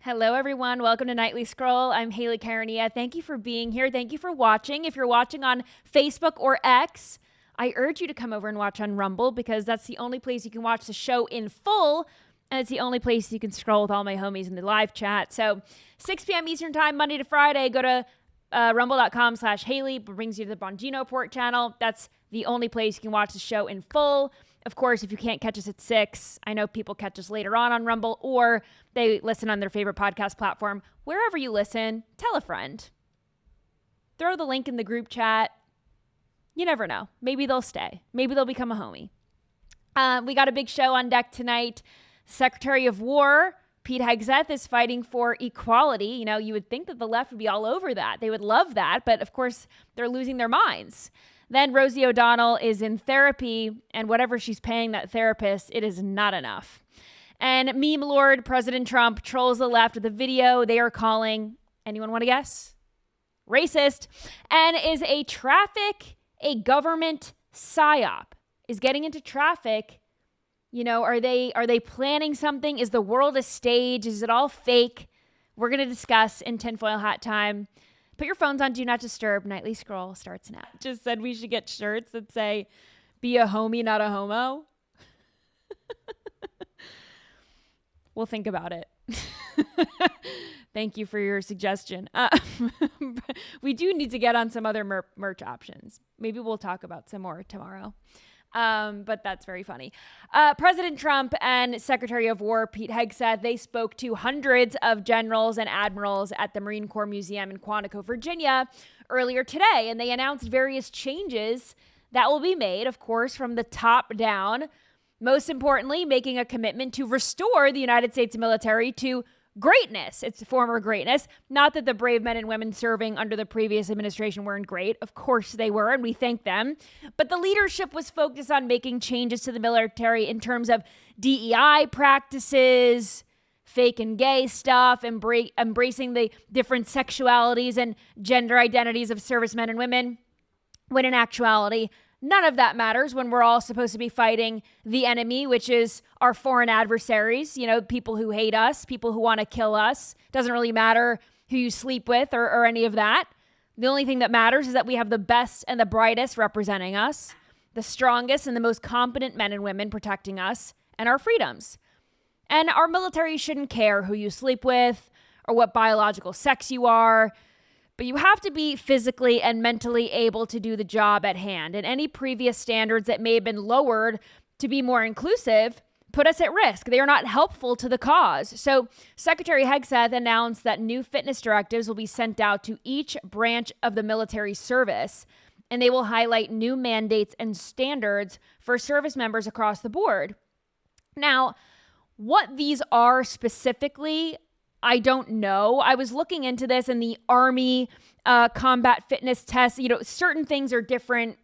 Hello, everyone. Welcome to Nightly Scroll. I'm Haley Karania. Thank you for being here. Thank you for watching. If you're watching on Facebook or X, I urge you to come over and watch on Rumble because that's the only place you can watch the show in full, and it's the only place you can scroll with all my homies in the live chat. So 6 p.m. Eastern Time, Monday to Friday, go to rumble.com/Haley. It brings you to the Bongino Report channel. That's the only place you can watch the show in full. Of course, if you can't catch us at 6, I know people catch us later on Rumble, or they listen on their favorite podcast platform. Wherever you listen, tell a friend. Throw the link in the group chat. You never know. Maybe they'll stay. Maybe they'll become a homie. We got a big show on deck tonight. Secretary of War, Pete Hegseth, is fighting for equality. You know, you would think that the left would be all over that. They would love that, but of course, they're losing their minds. Then Rosie O'Donnell is in therapy, and whatever she's paying that therapist, it is not enough. And meme lord President Trump trolls the left with a video they are calling, anyone want to guess? Racist. And is a government psyop. Is getting into traffic, you know, are they planning something? Is the world a stage? Is it all fake? We're going to discuss in Tinfoil Hat Time. Put your phones on Do Not Disturb. Nightly Scroll starts now. Just said we should get shirts that say, be a homie, not a homo. We'll think about it. Thank you for your suggestion. We do need to get on some other merch options. Maybe we'll talk about some more tomorrow. But that's very funny. President Trump and Secretary of War Pete Hegseth, they spoke to hundreds of generals and admirals at the Marine Corps Museum in Quantico, Virginia earlier today. And they announced various changes that will be made, of course, from the top down. Most importantly, making a commitment to restore the United States military to greatness, its former greatness. Not that the brave men and women serving under the previous administration weren't great. Of course they were, and we thank them. But the leadership was focused on making changes to the military in terms of DEI practices, fake and gay stuff, embracing the different sexualities and gender identities of servicemen and women, when in actuality, none of that matters when we're all supposed to be fighting the enemy, which is our foreign adversaries, you know, people who hate us, people who want to kill us. Doesn't really matter who you sleep with or any of that. The only thing that matters is that we have the best and the brightest representing us, the strongest and the most competent men and women protecting us and our freedoms. And our military shouldn't care who you sleep with or what biological sex you are. But you have to be physically and mentally able to do the job at hand. And any previous standards that may have been lowered to be more inclusive put us at risk. They are not helpful to the cause. So Secretary Hegseth announced that new fitness directives will be sent out to each branch of the military service, and they will highlight new mandates and standards for service members across the board. Now, what these are specifically, I don't know. I was looking into this in the Army combat fitness test. You know, certain things are different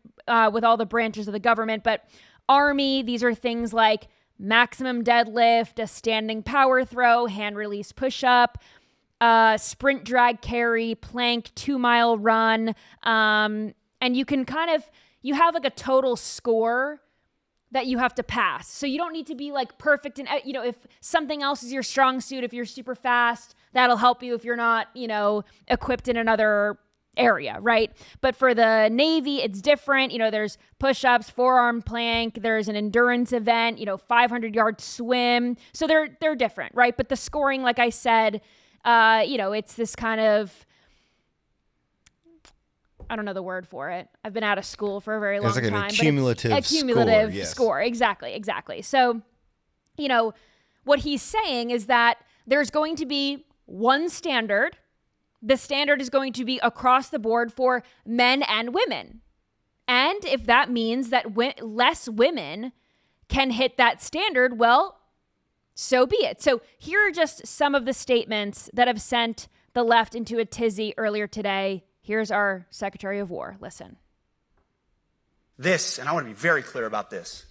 with all the branches of the government, but Army, these are things like maximum deadlift, a standing power throw, hand release push-up, sprint drag carry, plank, 2-mile run. And you can you have like a total score that you have to pass. So you don't need to be like perfect. And, you know, if something else is your strong suit, if you're super fast, that'll help you if you're not, you know, equipped in another area, right? But for the Navy, it's different. You know, there's push-ups, forearm plank, there's an endurance event, you know, 500-yard swim. So they're different, right? But the scoring, like I said, you know, it's this kind of, I don't know the word for it. I've been out of school for a very long time. It's like an accumulative score. Exactly. So, you know, what he's saying is that there's going to be one standard. The standard is going to be across the board for men and women. And if that means that less women can hit that standard, well, so be it. So here are just some of the statements that have sent the left into a tizzy earlier today. Here's our Secretary of War. Listen. This, and I want to be very clear about this,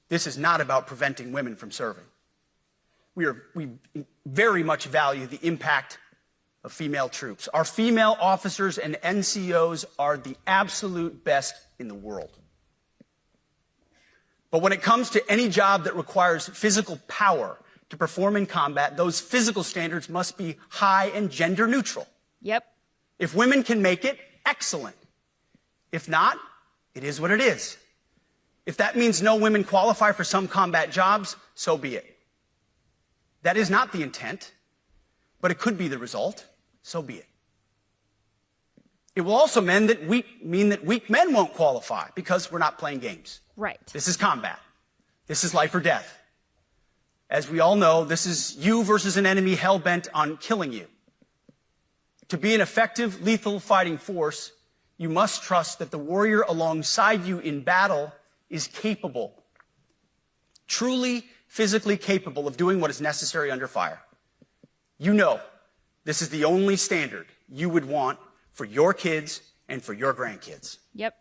this is not about preventing women from serving. We very much value the impact of female troops. Our female officers and NCOs are the absolute best in the world. But when it comes to any job that requires physical power to perform in combat, those physical standards must be high and gender neutral. Yep. If women can make it, excellent. If not, it is what it is. If that means no women qualify for some combat jobs, so be it. That is not the intent, but it could be the result, so be it. It will also mean that weak men won't qualify because we're not playing games. Right. This is combat. This is life or death. As we all know, this is you versus an enemy hell-bent on killing you. To be an effective, lethal fighting force, you must trust that the warrior alongside you in battle is capable, truly physically capable of doing what is necessary under fire. You know this is the only standard you would want for your kids and for your grandkids. Yep.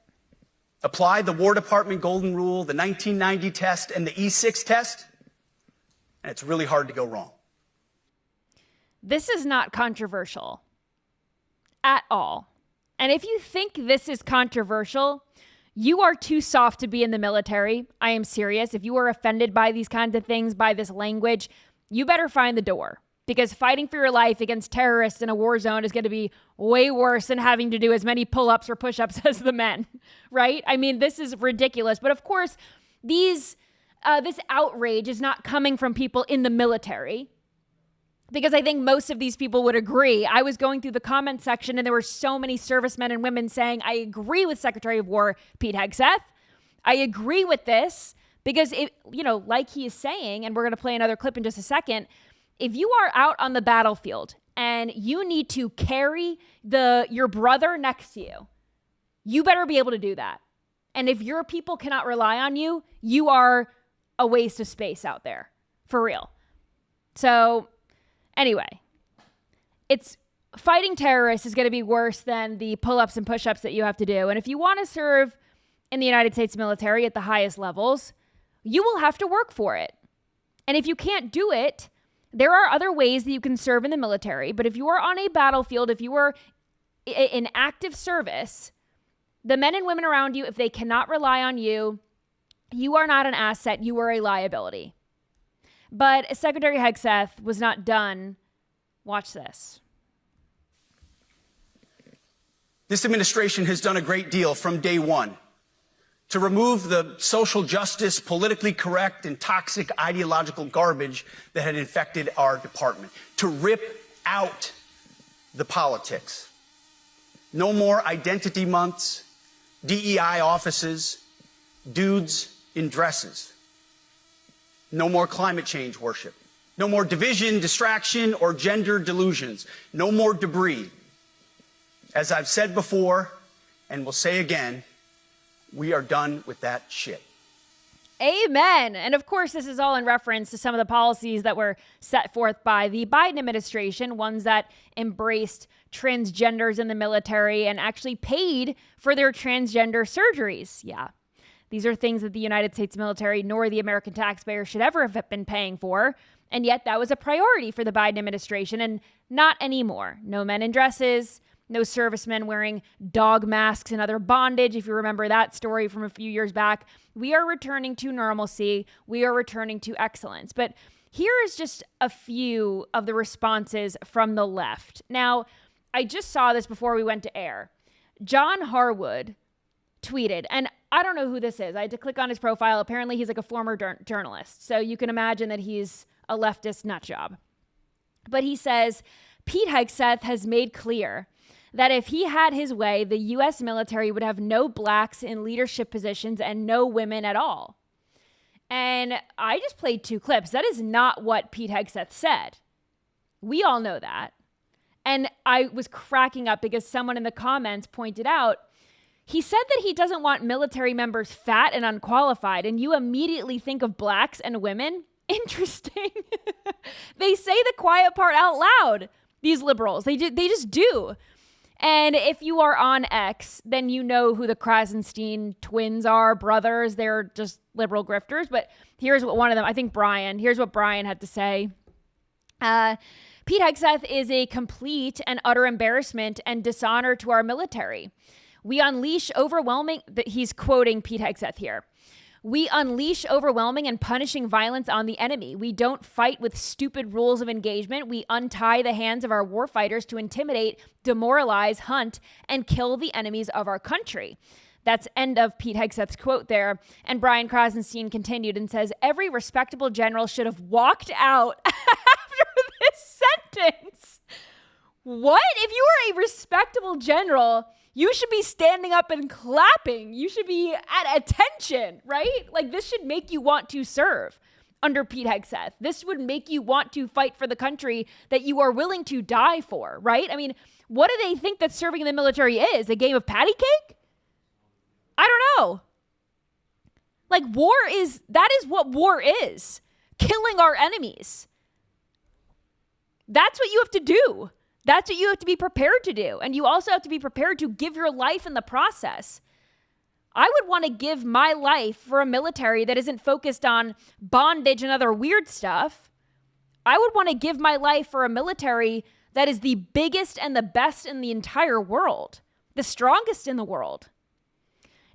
Apply the War Department Golden Rule, the 1990 test, and the E6 test, and it's really hard to go wrong. This is not controversial at all. And if you think this is controversial, you are too soft to be in the military. I am serious. If you are offended by these kinds of things, by this language, you better find the door. Because fighting for your life against terrorists in a war zone is going to be way worse than having to do as many pull-ups or push-ups as the men, right? I mean, this is ridiculous. But of course, this outrage is not coming from people in the military, because I think most of these people would agree. I was going through the comment section and there were so many servicemen and women saying, I agree with Secretary of War Pete Hegseth. I agree with this because, like he is saying, and we're going to play another clip in just a second, if you are out on the battlefield and you need to carry your brother next to you, you better be able to do that. And if your people cannot rely on you, you are a waste of space out there, for real. So anyway, it's fighting terrorists is going to be worse than the pull-ups and push-ups that you have to do. And if you want to serve in the United States military at the highest levels, you will have to work for it. And if you can't do it, there are other ways that you can serve in the military. But if you are on a battlefield, if you are in active service, the men and women around you, if they cannot rely on you, you are not an asset. You are a liability. But Secretary Hegseth was not done. Watch this. This administration has done a great deal from day one to remove the social justice, politically correct, and toxic ideological garbage that had infected our department, to rip out the politics. No more identity months, DEI offices, dudes in dresses. No more climate change worship. No more division, distraction, or gender delusions. No more debris. As I've said before, and will say again, we are done with that shit. Amen. And of course, this is all in reference to some of the policies that were set forth by the Biden administration, ones that embraced transgenders in the military and actually paid for their transgender surgeries. Yeah. These are things that the United States military nor the American taxpayer should ever have been paying for. And yet that was a priority for the Biden administration, and not anymore. No men in dresses, no servicemen wearing dog masks and other bondage. If you remember that story from a few years back, we are returning to normalcy. We are returning to excellence. But here is just a few of the responses from the left. Now, I just saw this before we went to air. John Harwood tweeted, and I don't know who this is. I had to click on his profile. Apparently, he's like a former journalist. So you can imagine that he's a leftist nutjob. But he says, Pete Hegseth has made clear that if he had his way, the U.S. military would have no blacks in leadership positions and no women at all. And I just played 2 clips. That is not what Pete Hegseth said. We all know that. And I was cracking up because someone in the comments pointed out, he said that he doesn't want military members fat and unqualified, and you immediately think of blacks and women? Interesting. They say the quiet part out loud, these liberals. They just do. And if you are on X, then you know who the Krasenstein twins are, brothers. They're just liberal grifters. But here's what one of them, I think Brian, here's what Brian had to say. Pete Hegseth is a complete and utter embarrassment and dishonor to our military. We unleash overwhelming, he's quoting Pete Hegseth here. We unleash overwhelming and punishing violence on the enemy. We don't fight with stupid rules of engagement. We untie the hands of our warfighters to intimidate, demoralize, hunt, and kill the enemies of our country. That's end of Pete Hegseth's quote there. And Brian Krasenstein continued and says, every respectable general should have walked out after this sentence. What? If you are a respectable general, you should be standing up and clapping. You should be at attention, right? Like, this should make you want to serve under Pete Hegseth. This would make you want to fight for the country that you are willing to die for, right? I mean, what do they think that serving in the military is? A game of patty cake? I don't know. Like, that is what war is. Killing our enemies. That's what you have to do. That's what you have to be prepared to do. And you also have to be prepared to give your life in the process. I would want to give my life for a military that isn't focused on bondage and other weird stuff. I would want to give my life for a military that is the biggest and the best in the entire world, the strongest in the world.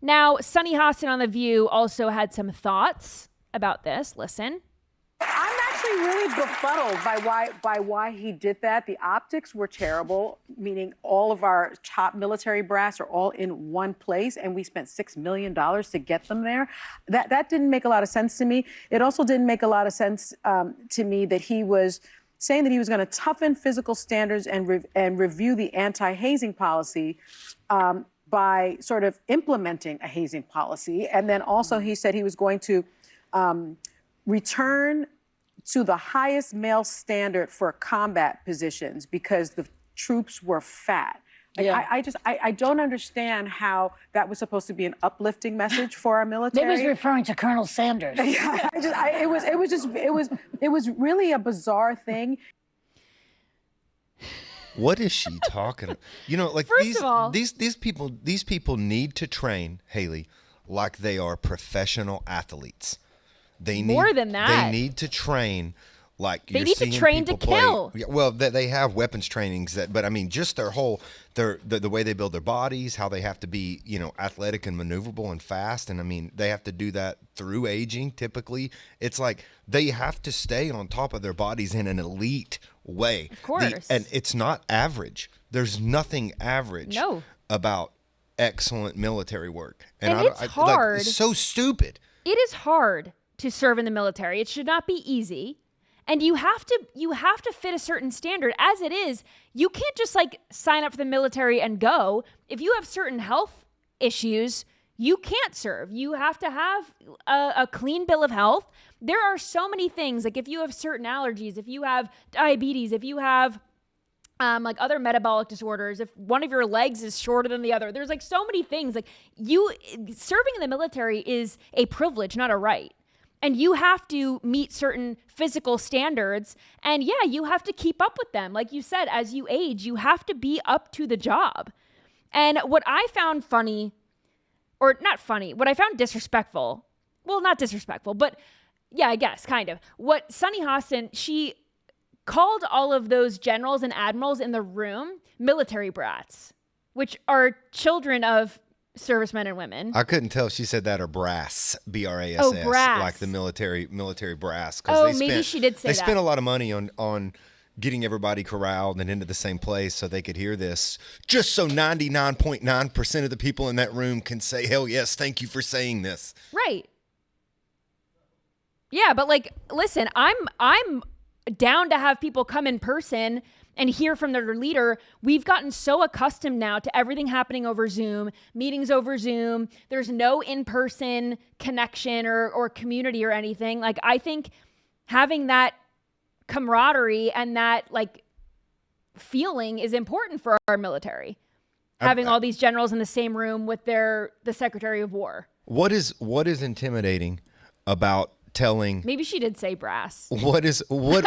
Now, Sunny Hostin on The View also had some thoughts about this. Listen. I'm actually really befuddled by why he did that. The optics were terrible, meaning all of our top military brass are all in one place, and we spent $6 million to get them there. That didn't make a lot of sense to me. It also didn't make a lot of sense to me that he was saying that he was going to toughen physical standards and review the anti-hazing policy by sort of implementing a hazing policy. And then also he said he was going to return to the highest male standard for combat positions because the troops were fat. Like, Yeah. I don't understand how that was supposed to be an uplifting message for our military. Maybe he's referring to Colonel Sanders. Yeah, it was really a bizarre thing. What is she talking about? You know, like First of all- these people need to train, Haley, like they are professional athletes. They need More than that. They need to train like They you're need to seeing train to people play. kill. Yeah, well, they have weapons trainings but I mean, just their whole the way they build their bodies, how they have to be, you know, athletic and maneuverable and fast, and I mean, they have to do that through aging. Typically, it's like they have to stay on top of their bodies in an elite way. Of course. And it's not average. There's nothing average about excellent military work. And it's hard. It's so stupid. It is hard to serve in the military. It should not be easy. And you have to fit a certain standard. As it is, you can't just like sign up for the military and go. If you have certain health issues, you can't serve. You have to have a clean bill of health. There are so many things, like if you have certain allergies, if you have diabetes, if you have like other metabolic disorders, if one of your legs is shorter than the other, there's like so many things. Like serving in the military is a privilege, not a right. And you have to meet certain physical standards. And yeah, you have to keep up with them. Like you said, as you age, you have to be up to the job. And what I found funny, or not funny, what I found disrespectful, well, not disrespectful, but yeah, I guess, kind of. What Sunny Hostin, she called all of those generals and admirals in the room military brats, which are children of servicemen and women. I couldn't tell if she said that or brass, B-R-A-S-S, Oh, brass. like the military brass. Oh, maybe she did say they that. spent a lot of money on getting everybody corralled and into the same place so they could hear this, just so 99.9% of the people in that room can say, hell yes, thank you for saying this. Right. Yeah, but like, listen, I'm down to have people come in person and hear from their leader. We've gotten so accustomed now to everything happening over Zoom, meetings over Zoom. There's no in-person connection or community or anything. Like, I think having that camaraderie and that like feeling is important for our military. Having all these generals in the same room with the Secretary of War. What is intimidating about telling? Maybe she did say brass. What I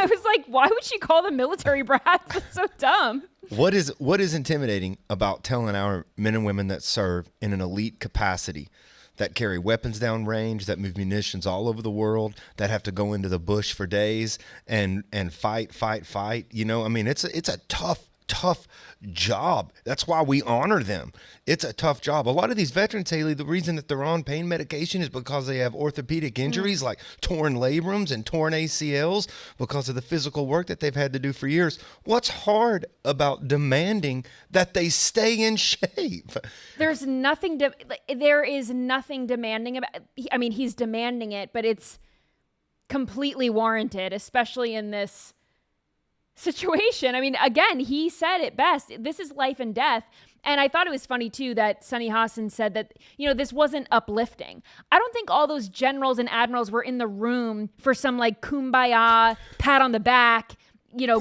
was like, why would she call them military brats? That's so dumb. What is intimidating about telling our men and women that serve in an elite capacity, that carry weapons down range, that move munitions all over the world, that have to go into the bush for days and fight? You know, I mean, it's a tough tough job. That's why we honor them. It's a tough job. A lot of these veterans, Haley, the reason that they're on pain medication is because they have orthopedic injuries like torn labrums and torn ACLs because of the physical work that they've had to do for years. What's hard about demanding that they stay in shape? There is nothing demanding about, I mean, he's demanding it, but it's completely warranted, especially in this situation. I mean, again, he said it best. This is life and death. And I thought it was funny, too, that Sunny Hassan said that, this wasn't uplifting. I don't think all those generals and admirals were in the room for some like kumbaya, pat on the back,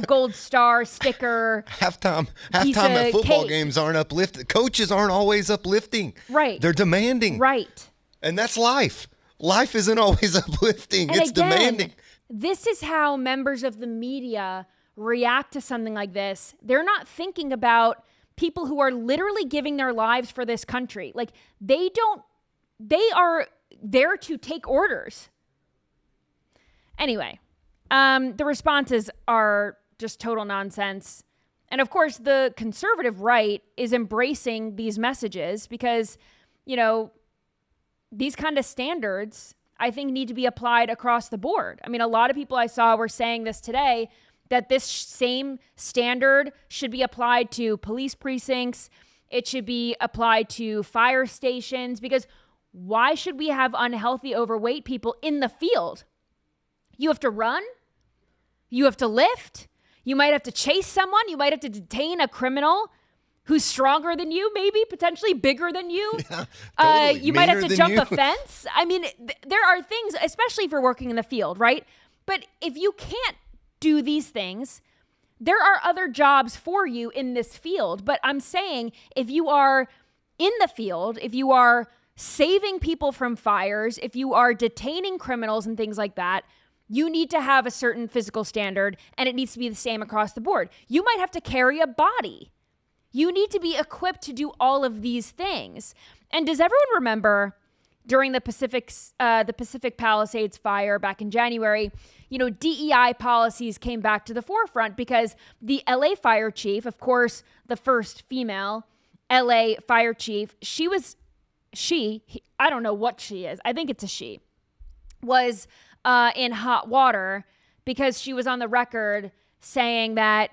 gold star sticker. Halftime at football games aren't uplifting. Coaches aren't always uplifting. Right. They're demanding. Right. And that's life. Life isn't always uplifting. And it's again, demanding. This is how members of the media react to something like this. They're not thinking about people who are literally giving their lives for this country. Like they are there to take orders. Anyway, the responses are just total nonsense. And of course, the conservative right is embracing these messages because, these kind of standards, I think, need to be applied across the board. I mean, a lot of people I saw were saying this today, that this same standard should be applied to police precincts. It should be applied to fire stations, because why should we have unhealthy, overweight people in the field? You have to run. You have to lift. You might have to chase someone. You might have to detain a criminal who's stronger than you, maybe potentially bigger than you. Yeah, totally. You might have to jump you. a fence. I mean, there are things, especially if you're working in the field, right? But if you can't do these things, there are other jobs for you in this field. But I'm saying, if you are in the field, if you are saving people from fires, if you are detaining criminals and things like that, you need to have a certain physical standard, and it needs to be the same across the board. You might have to carry a body. You need to be equipped to do all of these things. And does everyone remember during the Pacific Palisades fire back in January, DEI policies came back to the forefront because the LA fire chief, of course, the first female LA fire chief, I don't know what she is. I think it's a she, was in hot water because she was on the record saying that,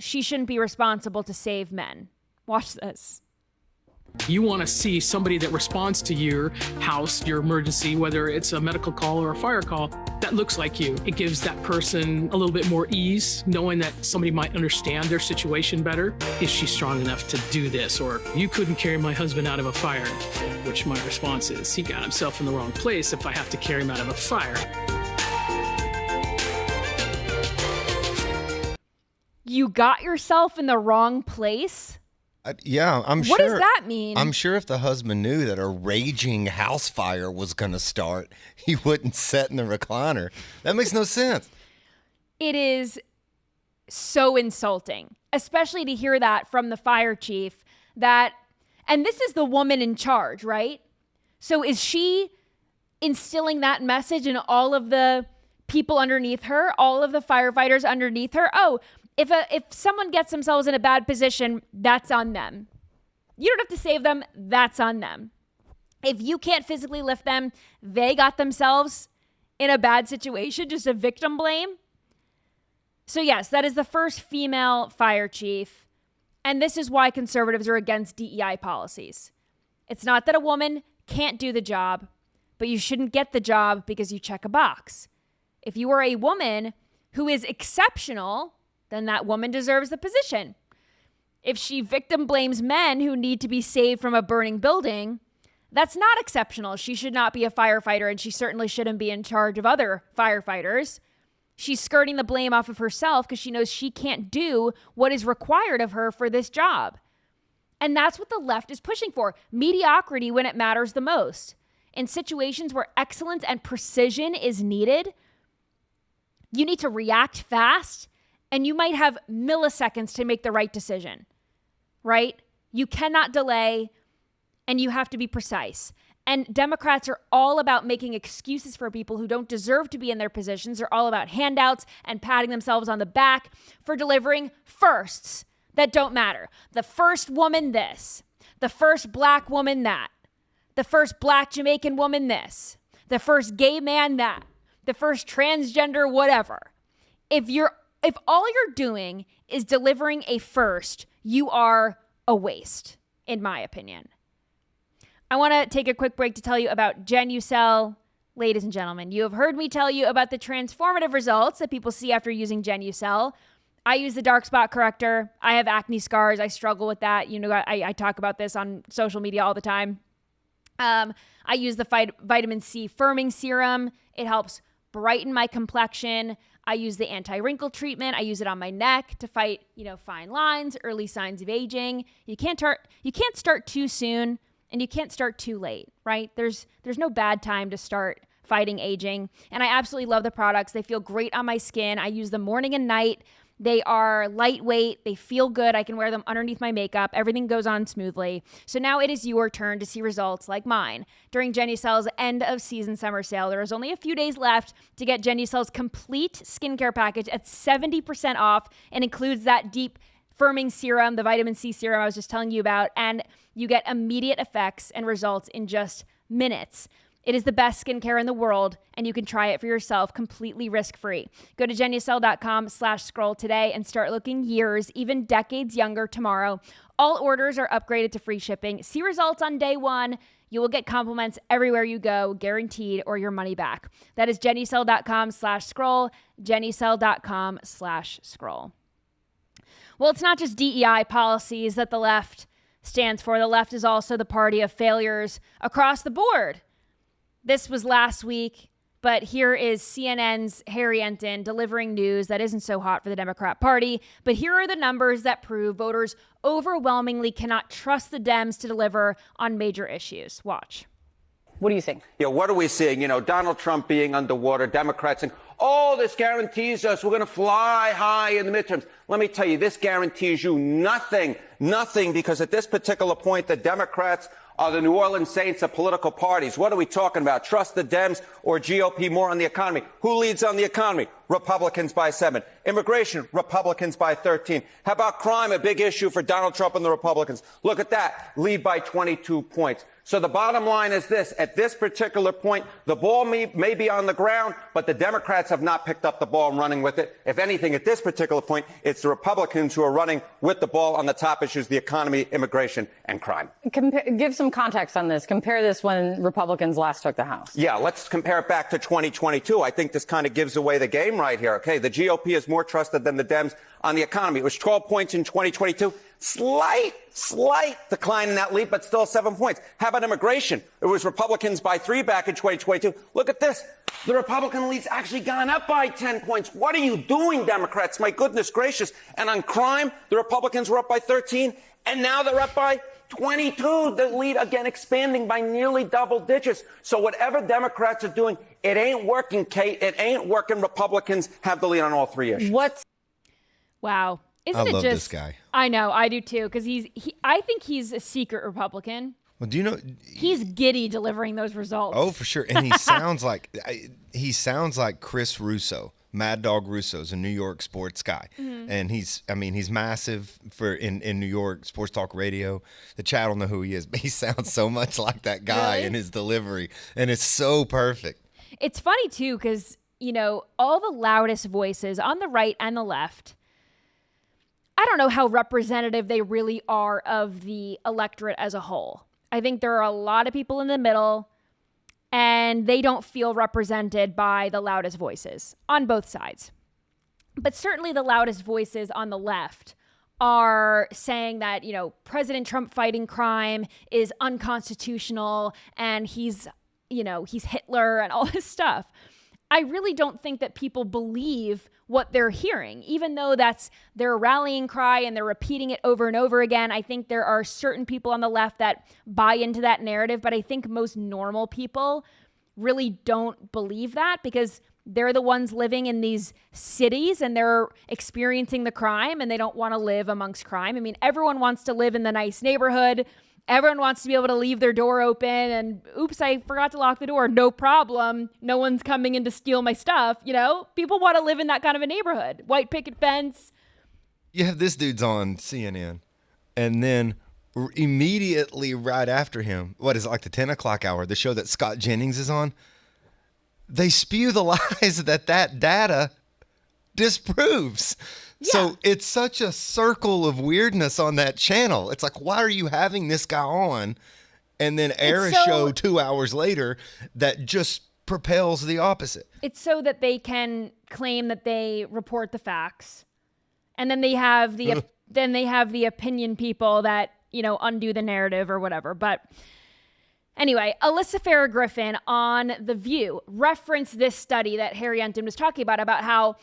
she shouldn't be responsible to save men. Watch this. You want to see somebody that responds to your house, your emergency, whether it's a medical call or a fire call, that looks like you. It gives that person a little bit more ease, knowing that somebody might understand their situation better. Is she strong enough to do this? Or you couldn't carry my husband out of a fire, which my response is, he got himself in the wrong place if I have to carry him out of a fire. You got yourself in the wrong place? Yeah, I'm sure. What does that mean? I'm sure if the husband knew that a raging house fire was going to start, he wouldn't sit in the recliner. That makes no sense. It is so insulting, especially to hear that from the fire chief, and this is the woman in charge, right? So is she instilling that message in all of the people underneath her, all of the firefighters underneath her? Oh, if someone gets themselves in a bad position, that's on them. You don't have to save them. That's on them. If you can't physically lift them, they got themselves in a bad situation, just a victim blame. So yes, that is the first female fire chief. And this is why conservatives are against DEI policies. It's not that a woman can't do the job, but you shouldn't get the job because you check a box. If you are a woman who is exceptional, then that woman deserves the position. If she victim blames men who need to be saved from a burning building, that's not exceptional. She should not be a firefighter, and she certainly shouldn't be in charge of other firefighters. She's skirting the blame off of herself because she knows she can't do what is required of her for this job. And that's what the left is pushing for. Mediocrity when it matters the most. In situations where excellence and precision is needed, you need to react fast, and you might have milliseconds to make the right decision, right? You cannot delay, and you have to be precise. And Democrats are all about making excuses for people who don't deserve to be in their positions. They're all about handouts and patting themselves on the back for delivering firsts. that don't matter. The first woman this, the first black woman that, the first black Jamaican woman this, the first gay man that, the first transgender whatever. If all you're doing is delivering a first, you are a waste, in my opinion. I want to take a quick break to tell you about Genucel. Ladies and gentlemen, you have heard me tell you about the transformative results that people see after using Genucel. I use the dark spot corrector. I have acne scars. I struggle with that. You know, I talk about this on social media all the time. I use the vitamin C firming serum. It helps brighten my complexion. I use the anti-wrinkle treatment. I use it on my neck to fight, fine lines, early signs of aging. You can't start too soon, and you can't start too late, right? There's no bad time to start fighting aging. And I absolutely love the products. They feel great on my skin. I use them morning and night. They are lightweight. They feel good. I can wear them underneath my makeup. Everything goes on smoothly. So now it is your turn to see results like mine. During Genucel's end of season summer sale, there is only a few days left to get Genucel's complete skincare package at 70% off, and includes that deep firming serum, the vitamin C serum I was just telling you about, and you get immediate effects and results in just minutes. It is the best skincare in the world, and you can try it for yourself completely risk-free. Go to Genucel.com/scroll today and start looking years, even decades younger tomorrow. All orders are upgraded to free shipping. See results on day one. You will get compliments everywhere you go, guaranteed, or your money back. That is Genucel.com/scroll, Genucel.com/scroll. Well, it's not just DEI policies that the left stands for. The left is also the party of failures across the board. This was last week, but here is CNN's Harry Enton delivering news that isn't so hot for the Democrat Party. But here are the numbers that prove voters overwhelmingly cannot trust the Dems to deliver on major issues. Watch. What do you think? Yeah, what are we seeing? Donald Trump being underwater, Democrats saying, oh, this guarantees us we're going to fly high in the midterms. Let me tell you, this guarantees you nothing, because at this particular point, the Democrats are the New Orleans Saints of political parties. What are we talking about? Trust the Dems or GOP more on the economy? Who leads on the economy? Republicans by 7. Immigration, Republicans by 13. How about crime? A big issue for Donald Trump and the Republicans. Look at that. Lead by 22 points. So the bottom line is this. At this particular point, the ball may be on the ground, but the Democrats have not picked up the ball and running with it. If anything, at this particular point, it's the Republicans who are running with the ball on the top issues, the economy, immigration, and crime. Give some context on this. Compare this when Republicans last took the House. Yeah, let's compare it back to 2022. I think this kind of gives away the game right here. Okay, the GOP is more trusted than the Dems on the economy. It was 12 points in 2022. Slight decline in that lead, but still 7 points. How about immigration? It was Republicans by 3 back in 2022. Look at this. The Republican lead's actually gone up by 10 points. What are you doing, Democrats? My goodness gracious. And on crime, the Republicans were up by 13, and now they're up by 22. The lead, again, expanding by nearly double digits. So whatever Democrats are doing, it ain't working, Kate. It ain't working. Republicans have the lead on all 3 issues. Wow. Isn't I it love just, this guy. I know, I do too, because I think he's a secret Republican. Well, do you know He's giddy delivering those results. Oh, for sure. And he sounds like Chris Russo. Mad Dog Russo's a New York sports guy. Mm-hmm. And he's massive in New York sports talk radio. The chat don't know who he is, but he sounds so much like that guy in his delivery. And it's so perfect. It's funny too, because, all the loudest voices on the right and the left, I don't know how representative they really are of the electorate as a whole. I think there are a lot of people in the middle, and they don't feel represented by the loudest voices on both sides. But certainly the loudest voices on the left are saying that, President Trump fighting crime is unconstitutional, and he's Hitler and all this stuff. I really don't think that people believe what they're hearing, even though that's their rallying cry and they're repeating it over and over again. I think there are certain people on the left that buy into that narrative, but I think most normal people really don't believe that because they're the ones living in these cities and they're experiencing the crime and they don't want to live amongst crime. I mean, everyone wants to live in the nice neighborhood. Everyone wants to be able to leave their door open and, oops, I forgot to lock the door. No problem. No one's coming in to steal my stuff. People want to live in that kind of a neighborhood. White picket fence, You have this dude's on CNN, and then immediately right after him, what is it, like the 10 o'clock hour, the show that Scott Jennings is on, they spew the lies that data disproves. Yeah. So it's such a circle of weirdness on that channel. It's like, why are you having this guy on and then air a show 2 hours later that just propels the opposite? It's so that they can claim that they report the facts, and then they have the opinion people that, you know, undo the narrative or whatever. But anyway, Alyssa Farah Griffin on The View referenced this study that Harry Enton was talking about how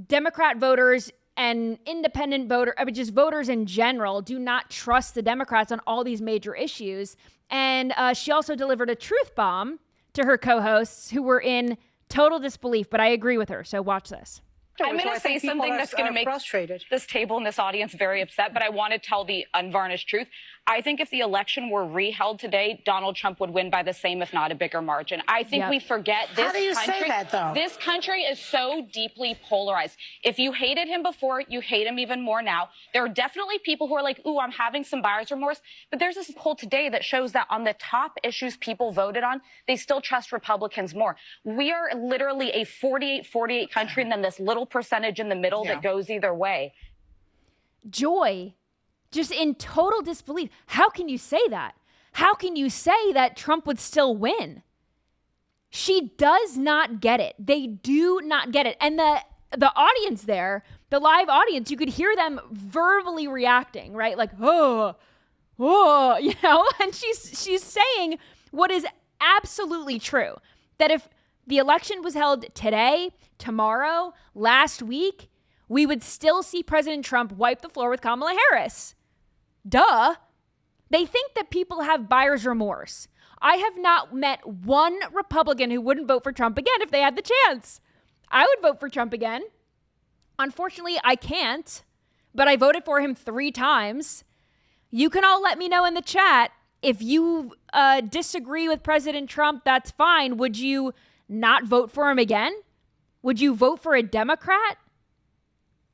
Democrat voters and independent just voters in general do not trust the Democrats on all these major issues. And she also delivered a truth bomb to her co-hosts who were in total disbelief, but I agree with her. So watch this. I'm going to say something that's going to make this table and this audience very upset, but I want to tell the unvarnished truth. I think if the election were reheld today, Donald Trump would win by the same, if not a bigger margin. I think we forget this country. How do you say that, though? This country is so deeply polarized. If you hated him before, you hate him even more now. There are definitely people who are like, ooh, I'm having some buyer's remorse. But there's this poll today that shows that on the top issues people voted on, they still trust Republicans more. We are literally a 48-48 country, and then this little percentage in the middle that goes either way. Joy, just in total disbelief. How can you say that? How can you say that Trump would still win? She does not get it. They do not get it. And the audience there, the live audience, you could hear them verbally reacting, right? Like, oh, you know? And she's saying what is absolutely true, that if the election was held today, tomorrow, last week, we would still see President Trump wipe the floor with Kamala Harris. Duh. They think that people have buyer's remorse. I have not met one Republican who wouldn't vote for Trump again if they had the chance. I would vote for Trump again. Unfortunately, I can't, but I voted for him 3 times. You can all let me know in the chat if you disagree with President Trump. That's fine. Would you not vote for him again? Would you vote for a Democrat?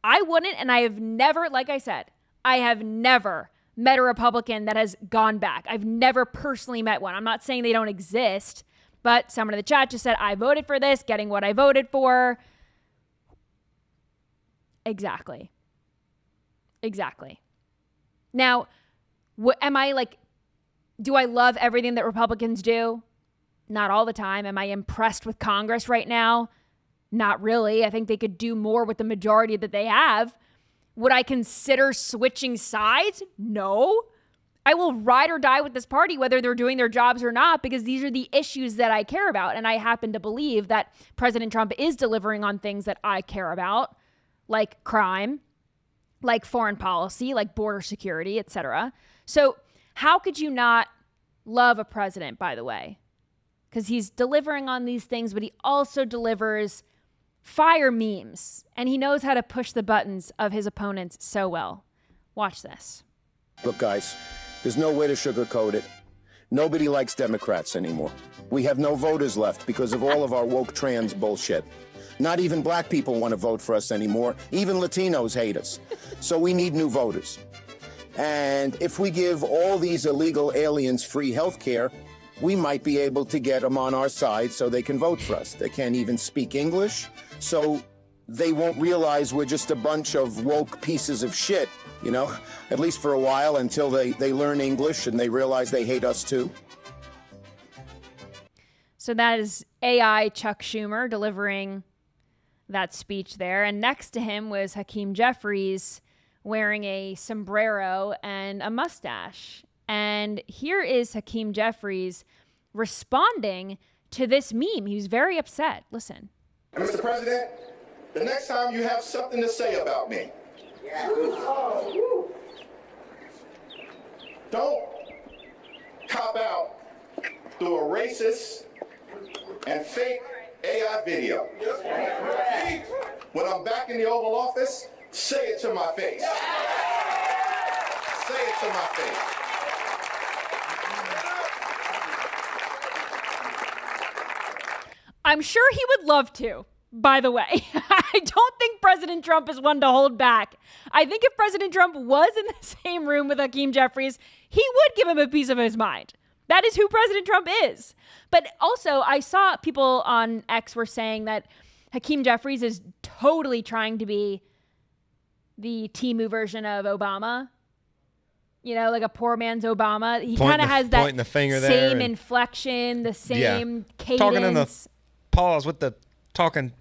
I wouldn't, and I have never, like I said, I have never met a Republican that has gone back. I've never personally met one. I'm not saying they don't exist, but someone in the chat just said, I voted for this, getting what I voted for. Exactly. Now, am I like, do I love everything that Republicans do? Not all the time. Am I impressed with Congress right now? Not really. I think they could do more with the majority that they have. Would I consider switching sides? No. I will ride or die with this party, whether they're doing their jobs or not, because these are the issues that I care about. And I happen to believe that President Trump is delivering on things that I care about, like crime, like foreign policy, like border security, etc. So how could you not love a president, by the way? Because he's delivering on these things, but he also delivers fire memes, and he knows how to push the buttons of his opponents so well. Watch this. Look, guys, there's no way to sugarcoat it. Nobody likes Democrats anymore. We have no voters left because of all of our woke trans bullshit. Not even black people want to vote for us anymore. Even Latinos hate us. So we need new voters. And if we give all these illegal aliens free health care, we might be able to get them on our side so they can vote for us. They can't even speak English, so they won't realize we're just a bunch of woke pieces of shit, you know, at least for a while until they learn English and they realize they hate us too. So that is AI Chuck Schumer delivering that speech there. And next to him was Hakeem Jeffries wearing a sombrero and a mustache. And here is Hakeem Jeffries responding to this meme. He was very upset. Listen. Mr. President, the next time you have something to say about me, don't cop out through a racist and fake AI video. When I'm back in the Oval Office, say it to my face. Say it to my face. I'm sure he would love to, by the way. I don't think President Trump is one to hold back. I think if President Trump was in the same room with Hakeem Jeffries, he would give him a piece of his mind. That is who President Trump is. But also, I saw people on X were saying that Hakeem Jeffries is totally trying to be the Timu version of Obama. You know, like a poor man's Obama. He kind of has that same inflection, the same cadence. Talking in the pause with the talking.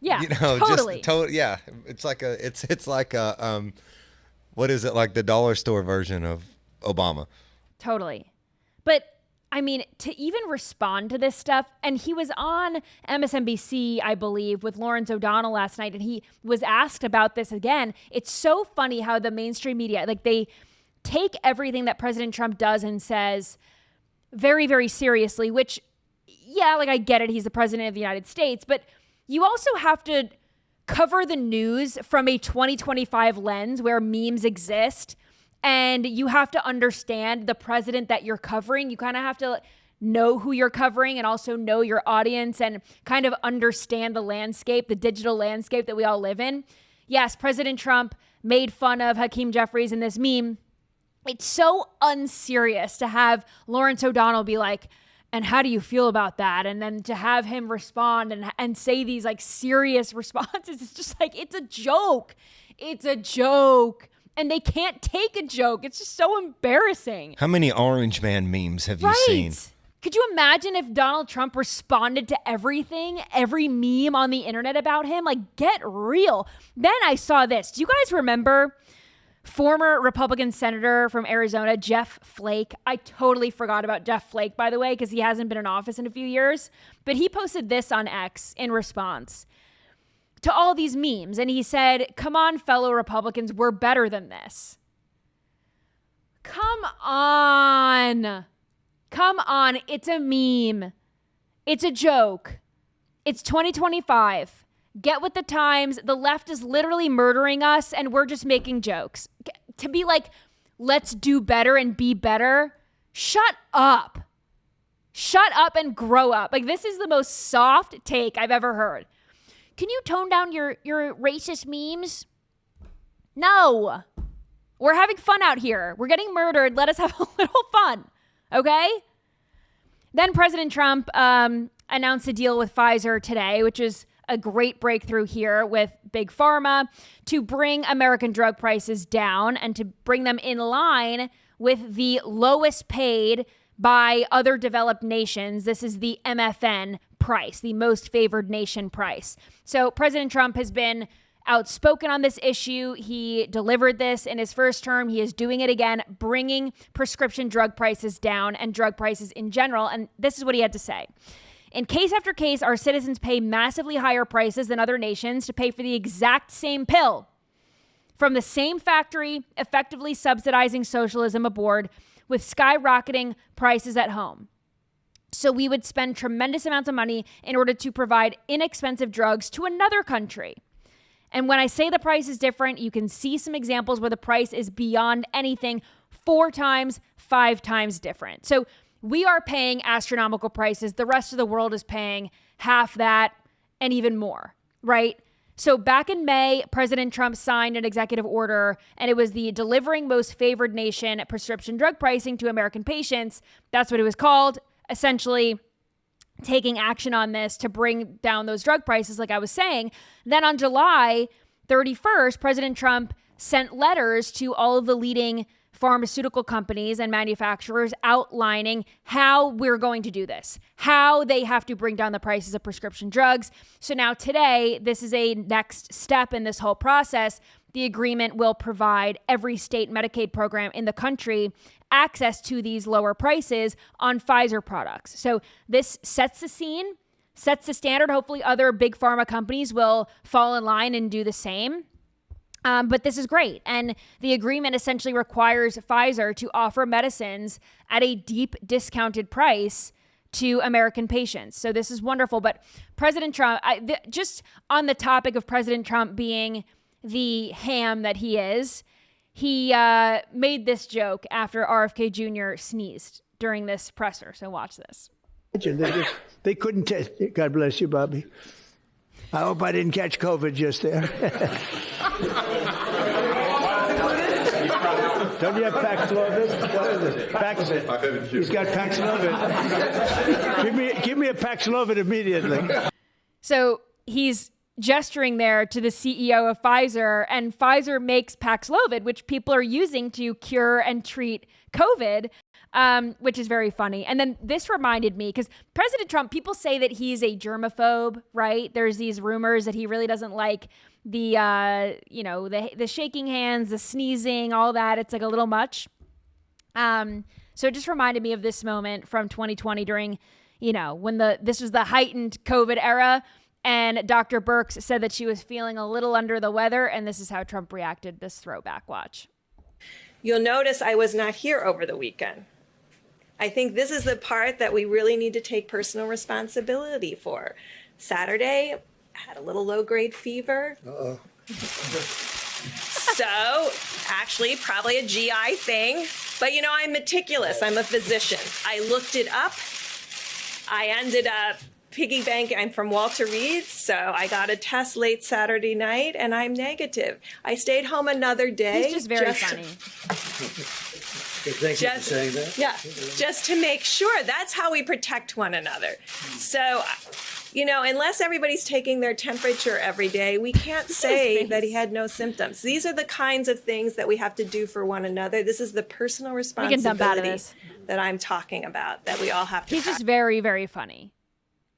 Yeah, you know, totally. Yeah, it's like a what is it, like the dollar store version of Obama? Totally. But I mean, to even respond to this stuff, and he was on MSNBC, I believe, with Lawrence O'Donnell last night, and he was asked about this again. It's so funny how the mainstream media, like, they take everything that President Trump does and says very, very seriously, which, yeah, like, I get it. He's the president of the United States, but you also have to cover the news from a 2025 lens where memes exist. And you have to understand the president that you're covering. You kind of have to know who you're covering and also know your audience and kind of understand the landscape, the digital landscape that we all live in. Yes, President Trump made fun of Hakeem Jeffries in this meme. It's so unserious to have Lawrence O'Donnell be like, and how do you feel about that? And then to have him respond and say these like serious responses. It's just like, it's a joke. It's a joke. And they can't take a joke. It's just so embarrassing. How many Orange Man memes have you seen? Could you imagine if Donald Trump responded to everything, every meme on the internet about him? Like, get real. Then I saw this. Do you guys remember former Republican senator from Arizona, Jeff Flake? I totally forgot about Jeff Flake, by the way, because he hasn't been in office in a few years. But he posted this on X in response to all these memes. And he said, come on, fellow Republicans, we're better than this. Come on. Come on. It's a meme. It's a joke. It's 2025. Get with the times. The left is literally murdering us and we're just making jokes. To be like, let's do better and be better. Shut up. Shut up and grow up. Like, this is the most soft take I've ever heard. Can you tone down your racist memes? No. We're having fun out here. We're getting murdered. Let us have a little fun. Okay? Then President Trump announced a deal with Pfizer today, which is a great breakthrough here with Big Pharma to bring American drug prices down and to bring them in line with the lowest paid by other developed nations. This is the MFN price, the most favored nation price. So President Trump has been outspoken on this issue. He delivered this in his first term. He is doing it again, bringing prescription drug prices down and drug prices in general. And this is what he had to say. In case after case, our citizens pay massively higher prices than other nations to pay for the exact same pill from the same factory, effectively subsidizing socialism aboard with skyrocketing prices at home. So we would spend tremendous amounts of money in order to provide inexpensive drugs to another country. And when I say the price is different, you can see some examples where the price is beyond anything, 4 times, 5 times different. So we are paying astronomical prices. The rest of the world is paying half that and even more, right? So back in May, President Trump signed an executive order, and it was the Delivering Most Favored Nation prescription drug pricing to American patients. That's what it was called. Essentially taking action on this to bring down those drug prices, like I was saying. Then on July 31st, President Trump sent letters to all of the leading pharmaceutical companies and manufacturers outlining how we're going to do this, how they have to bring down the prices of prescription drugs. So now today, this is a next step in this whole process. The agreement will provide every state Medicaid program in the country access to these lower prices on Pfizer products. So this sets the scene, sets the standard. Hopefully other big pharma companies will fall in line and do the same. But this is great. And the agreement essentially requires Pfizer to offer medicines at a deep discounted price to American patients. So this is wonderful. But President Trump, just on the topic of President Trump being the ham that he is, he made this joke after RFK Jr. sneezed during this presser. So watch this. They couldn't test. God bless you, Bobby. I hope I didn't catch COVID just there. Don't you have Paxlovid? What is it? Paxlovid. He's got Paxlovid. Give me a Paxlovid immediately. So he's gesturing there to the CEO of Pfizer, and Pfizer makes Paxlovid, which people are using to cure and treat COVID, which is very funny. And then this reminded me, because President Trump, people say that he's a germaphobe, right? There's these rumors that he really doesn't like the shaking hands, the sneezing, all that. It's like a little much. So it just reminded me of this moment from 2020 during, when this was the heightened COVID era, and Dr. Birx said that she was feeling a little under the weather, and this is how Trump reacted. This throwback, watch. You'll notice I was not here over the weekend. I think this is the part that we really need to take personal responsibility for. Saturday, I had a little low-grade fever. Uh-oh. So, actually, probably a GI thing. But, I'm meticulous. I'm a physician. I looked it up. I ended up piggy bank. I'm from Walter Reed, so I got a test late Saturday night, and I'm negative. I stayed home another day. He's just very funny. Thank you for saying that. Yeah, just to make sure. That's how we protect one another. So, unless everybody's taking their temperature every day, we can't say that he had no symptoms. These are the kinds of things that we have to do for one another. This is the personal responsibility that I'm talking about, that we all have to He's just very, very funny.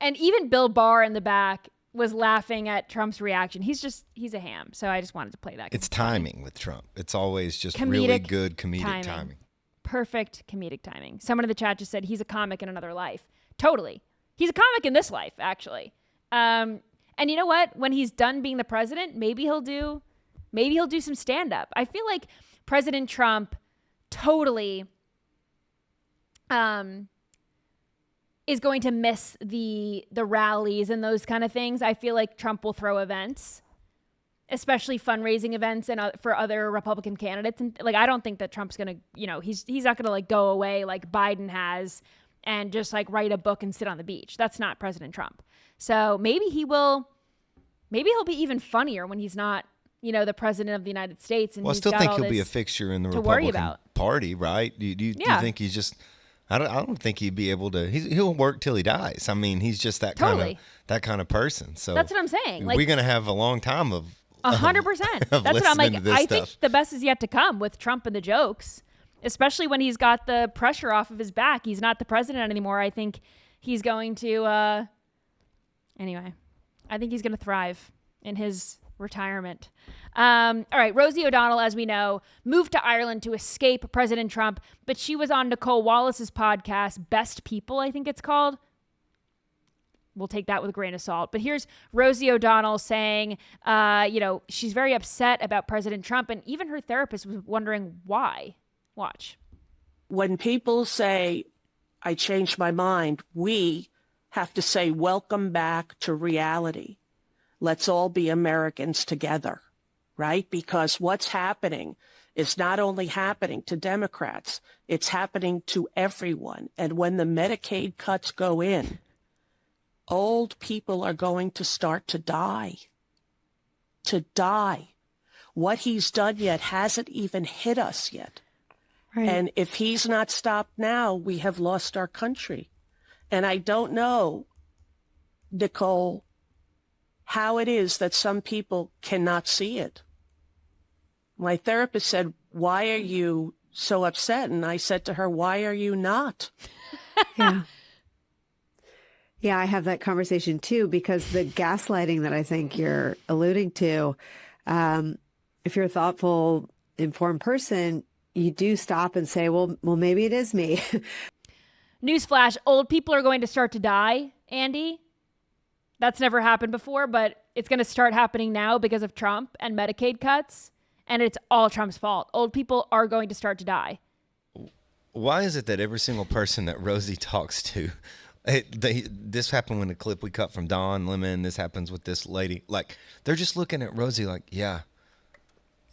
And even Bill Barr in the back was laughing at Trump's reaction. He's a ham. So I just wanted to play that. It's timing with Trump. It's always just really good comedic timing. Perfect comedic timing. Someone in the chat just said he's a comic in another life. Totally. He's a comic in this life, actually. And you know what? When he's done being the president, maybe he'll do some stand-up. I feel like President Trump totally is going to miss the rallies and those kind of things. I feel like Trump will throw events, especially fundraising events and for other Republican candidates. And I don't think that Trump's going to, he's not going to go away like Biden has and just write a book and sit on the beach. That's not President Trump. So maybe he'll be even funnier when he's not, the president of the United States. And I still think he'll be a fixture in the Republican Party, right? Do you think he's just, I don't think he'd be able to, he'll work till he dies. I mean, he's just that kind of person. So that's what I'm saying. We're going to have a long time of 100%. That's what I'm like. I think the best is yet to come with Trump and the jokes, especially when he's got the pressure off of his back. He's not the president anymore. I think he's going to, anyway, I think he's going to thrive in his retirement. All right. Rosie O'Donnell, as we know, moved to Ireland to escape President Trump, but she was on Nicole Wallace's podcast, Best People, I think it's called. We'll take that with a grain of salt. But here's Rosie O'Donnell saying, she's very upset about President Trump, and even her therapist was wondering why. Watch. When people say, I changed my mind, we have to say, welcome back to reality. Let's all be Americans together, right? Because what's happening is not only happening to Democrats, it's happening to everyone. And when the Medicaid cuts go in, old people are going to start to die. What he's done yet hasn't even hit us yet. Right. And if he's not stopped now, we have lost our country. And I don't know, Nicole, how it is that some people cannot see it. My therapist said, why are you so upset? And I said to her, why are you not? Yeah. Yeah, I have that conversation too, because the gaslighting that I think you're alluding to, if you're a thoughtful, informed person, you do stop and say, well, maybe it is me. Newsflash, old people are going to start to die, Andy. That's never happened before, but it's going to start happening now because of Trump and Medicaid cuts. And it's all Trump's fault. Old people are going to start to die. Why is it that every single person that Rosie talks to, this happened when the clip we cut from Don Lemon, this happens with this lady, they're just looking at Rosie yeah.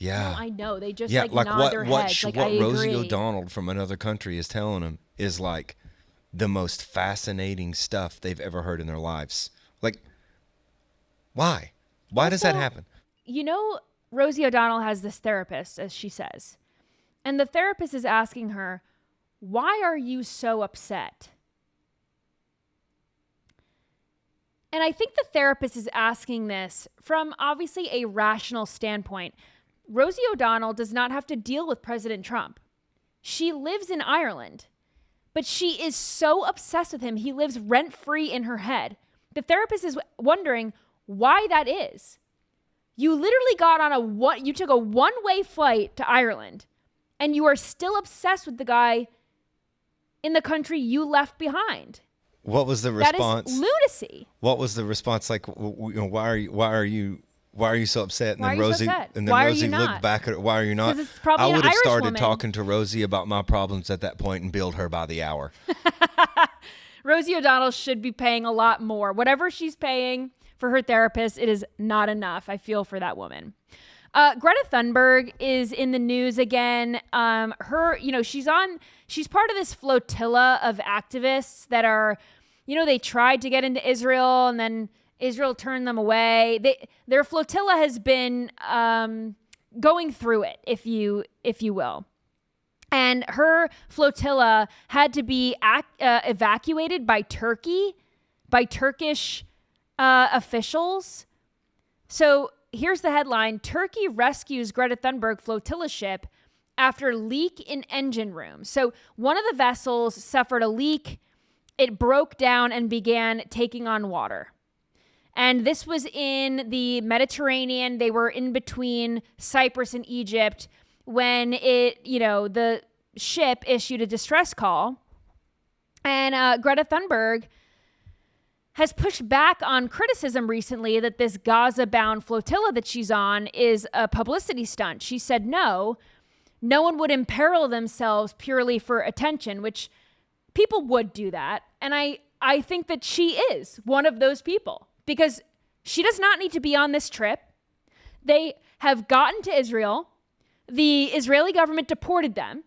No, I know. They just nod their what heads. What Rosie O'Donnell from another country is telling them is the most fascinating stuff they've ever heard in their lives. Why? Why does that happen? You know, Rosie O'Donnell has this therapist, as she says. And the therapist is asking her, why are you so upset? And I think the therapist is asking this from obviously a rational standpoint. Rosie O'Donnell does not have to deal with President Trump. She lives in Ireland, but she is so obsessed with him. He lives rent-free in her head. The therapist is wondering why that is. You literally got on you took a one-way flight to Ireland, and you are still obsessed with the guy in the country you left behind. What was the response? That is lunacy. What was the response like? Why are you so upset? And Why then are you so Rosie, upset? and then Why are Rosie you looked not? back at her. Why are you not? 'Cause it's probably I an would have Irish started woman. talking to Rosie about my problems at that point and billed her by the hour. Rosie O'Donnell should be paying a lot more. Whatever she's paying for her therapist, it is not enough. I feel for that woman. Greta Thunberg is in the news again. She's part of this flotilla of activists that are, they tried to get into Israel and then Israel turned them away. Their flotilla has been going through it, if you will. And her flotilla had to be evacuated by Turkey, by Turkish officials. So here's the headline. Turkey rescues Greta Thunberg flotilla ship after leak in engine room. So one of the vessels suffered a leak. It broke down and began taking on water. And this was in the Mediterranean. They were in between Cyprus and Egypt when the ship issued a distress call. And Greta Thunberg has pushed back on criticism recently that this Gaza-bound flotilla that she's on is a publicity stunt. She said no one would imperil themselves purely for attention, which people would do that. And I think that she is one of those people because she does not need to be on this trip. They have gotten to Israel. The Israeli government deported them.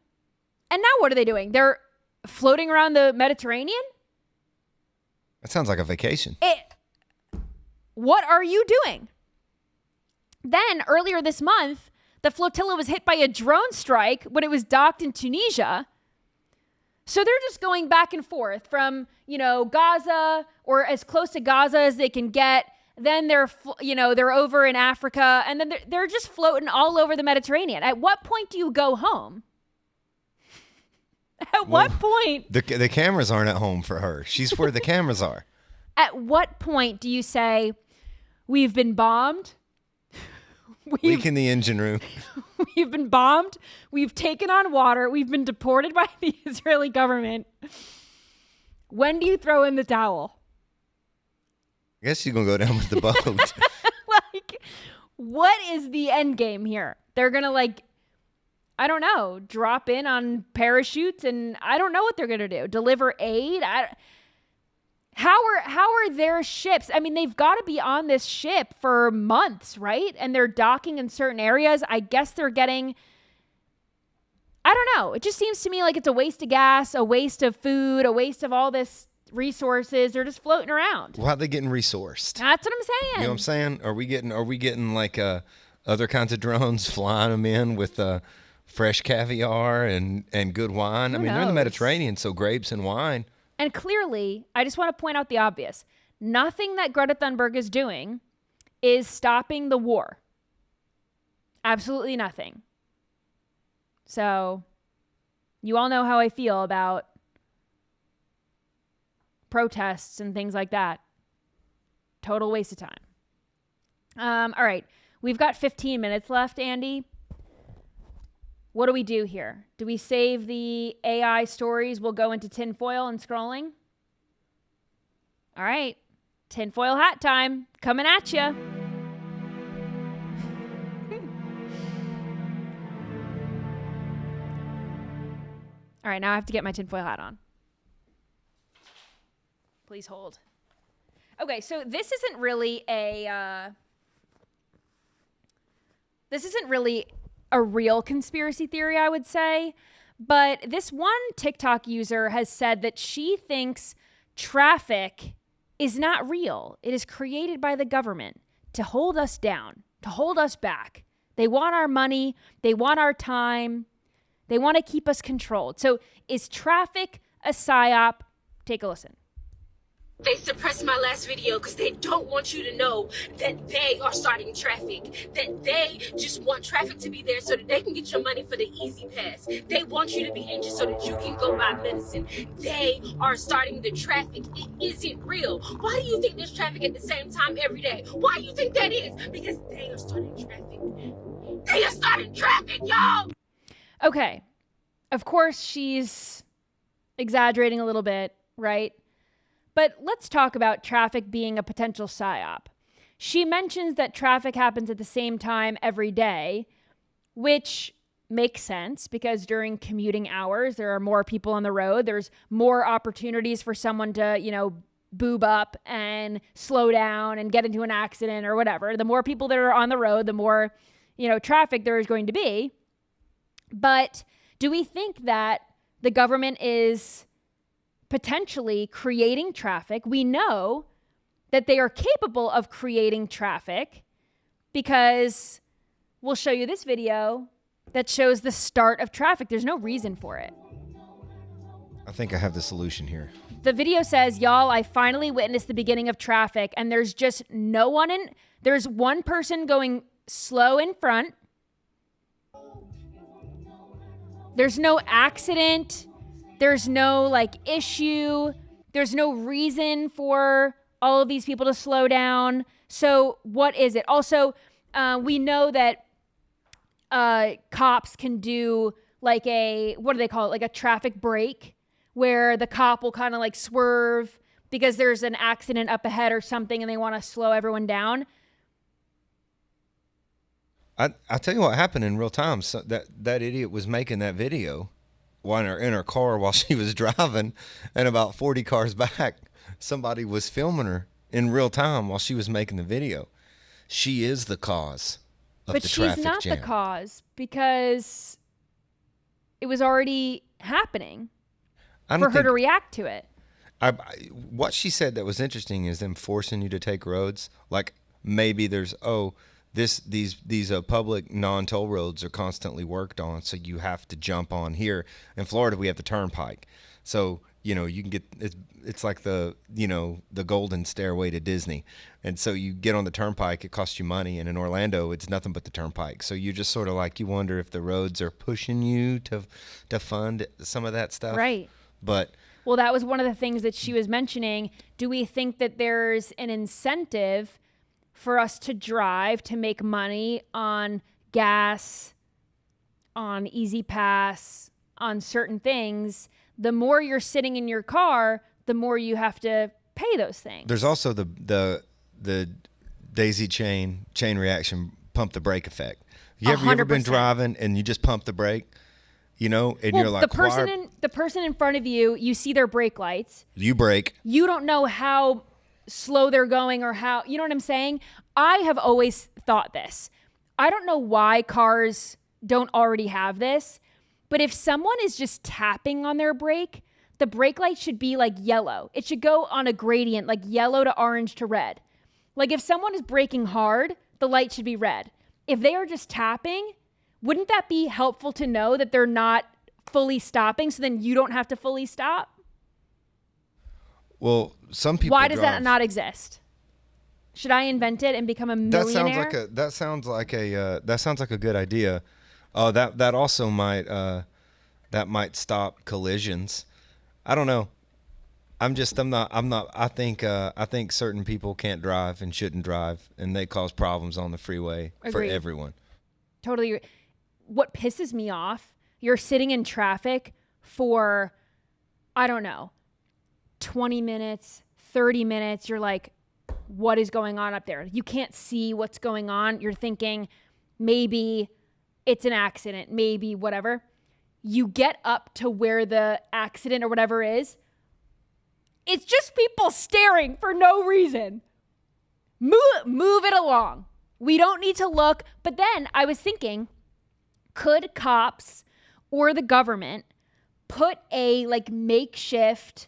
And now what are they doing? They're floating around the Mediterranean? That sounds like a vacation. What are you doing? Then earlier this month, the flotilla was hit by a drone strike when it was docked in Tunisia. So they're just going back and forth from, Gaza or as close to Gaza as they can get. Then they're over in Africa, and then they're just floating all over the Mediterranean. At what point do you go home? What point? The cameras aren't at home for her. She's where the cameras are. At what point do you say, we've been bombed? Leak in the engine room. We've been bombed. We've taken on water. We've been deported by the Israeli government. When do you throw in the towel? I guess you're going to go down with the boat. What is the end game here? They're going to I don't know, drop in on parachutes and I don't know what they're going to do. Deliver aid? How are their ships? I mean, they've got to be on this ship for months, right? And they're docking in certain areas. I guess they're getting, I don't know. It just seems to me like it's a waste of gas, a waste of food, a waste of all this resources. They're just floating around. Well, how are they getting resourced? That's what I'm saying. You know what I'm saying? Are we getting like other kinds of drones flying them in with fresh caviar and good wine? I mean, they're in the Mediterranean, so grapes and wine. And clearly, I just want to point out the obvious. Nothing that Greta Thunberg is doing is stopping the war. Absolutely nothing. So, you all know how I feel about protests and things like that. Total waste of time. All right. We've got 15 minutes left, Andy. What do we do here? Do we save the AI stories? We'll go into tinfoil and scrolling. All right. Tinfoil hat time. Coming at you. All right. Now I have to get my tinfoil hat on. Please hold. Okay. So this isn't really a real conspiracy theory, I would say. But this one TikTok user has said that she thinks traffic is not real. It is created by the government to hold us down, to hold us back. They want our money. They want our time. They want to keep us controlled. So is traffic a psyop? Take a listen. They suppressed my last video because they don't want you to know that they are starting traffic, that they just want traffic to be there so that they can get your money for the easy pass. They want you to be anxious so that you can go buy medicine. They are starting the traffic. It isn't real. Why do you think there's traffic at the same time every day? Why do you think that is? Because they are starting traffic. They are starting traffic, y'all! Okay. Of course, she's exaggerating a little bit, right? But let's talk about traffic being a potential psyop. She mentions that traffic happens at the same time every day, which makes sense because during commuting hours, there are more people on the road. There's more opportunities for someone to, boob up and slow down and get into an accident or whatever. The more people that are on the road, the more, traffic there is going to be. But do we think that the government is potentially creating traffic? We know that they are capable of creating traffic because we'll show you this video that shows the start of traffic. There's no reason for it. I think I have the solution here. The video says, y'all, I finally witnessed the beginning of traffic and there's just no one there's one person going slow in front. There's no accident. There's no issue. There's no reason for all of these people to slow down. So what is it? Also, we know that cops can do what do they call it? Like a traffic brake where the cop will kind of swerve because there's an accident up ahead or something and they want to slow everyone down. I'll tell you what happened in real time. So that idiot was making that video in her car while she was driving, and about 40 cars back, somebody was filming her in real time while she was making the video. She is the cause of the traffic jam. But she's not the cause because it was already happening for her to react to it. What she said that was interesting is them forcing you to take roads. Like maybe there's, these public non-toll roads are constantly worked on, so you have to jump on here. In Florida, we have the turnpike. So, you can get, it's like the golden stairway to Disney. And so you get on the turnpike, it costs you money. And in Orlando, it's nothing but the turnpike. So you just sort of you wonder if the roads are pushing you to fund some of that stuff. Right. But well, that was one of the things that she was mentioning. Do we think that there's an incentive for us to drive to make money on gas, on Easy Pass, on certain things? The more you're sitting in your car, the more you have to pay those things. There's also the daisy chain reaction, pump the brake effect. Have you ever been driving and you just pump the brake? And you're like, the person in front of you, you see their brake lights. You brake. You don't know how slow they're going or how, you know what I'm saying? I have always thought this. I don't know why cars don't already have this, but if someone is just tapping on their brake, the brake light should be yellow. It should go on a gradient, yellow to orange to red. If someone is braking hard, the light should be red. If they are just tapping, wouldn't that be helpful to know that they're not fully stopping so then you don't have to fully stop? Well, some people Why does that not exist? Should I invent it and become a millionaire? That sounds like a good idea. That also might stop collisions. I don't know. I think certain people can't drive and shouldn't drive, and they cause problems on the freeway for everyone. Totally. What pisses me off, you're sitting in traffic for, 20 minutes, 30 minutes. You're like, what is going on up there? You can't see what's going on. You're thinking maybe it's an accident, maybe whatever. You get up to where the accident or whatever is. It's just people staring for no reason. Move it along. We don't need to look. But then I was thinking, could cops or the government put a makeshift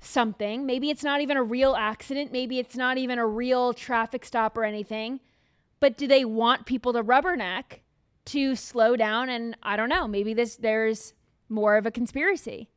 something. Maybe it's not even a real accident. Maybe it's not even a real traffic stop or anything. But do they want people to rubberneck to slow down? And I don't know. Maybe there's more of a conspiracy.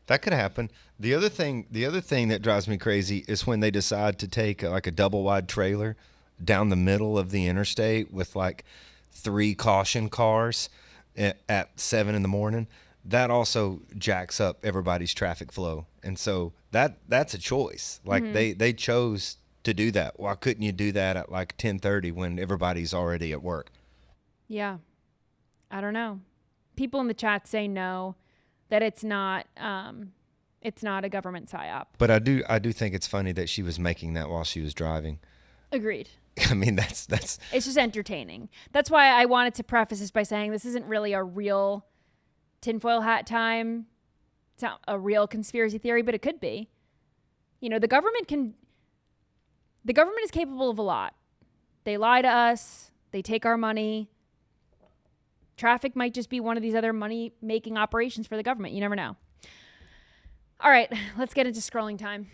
That could happen. The other thing that drives me crazy is when they decide to take like a double wide trailer down the middle of the interstate with like 3 caution cars at 7 a.m. That also jacks up everybody's traffic flow. And so that's a choice. Like they chose to do that. Why couldn't you do that at like 10:30 when everybody's already at work? Yeah. I don't know. People in the chat say no, that it's not a government psyop. But I do think it's funny that she was making that while she was driving. Agreed. I mean, that's it's just entertaining. That's why I wanted to preface this by saying this isn't really a real tinfoil hat time. It's not a real conspiracy theory, but it could be. You know, the government is capable of a lot. They lie to us. They take our money. Traffic might just be one of these other money-making operations for the government. You never know. All right, let's get into scrolling time.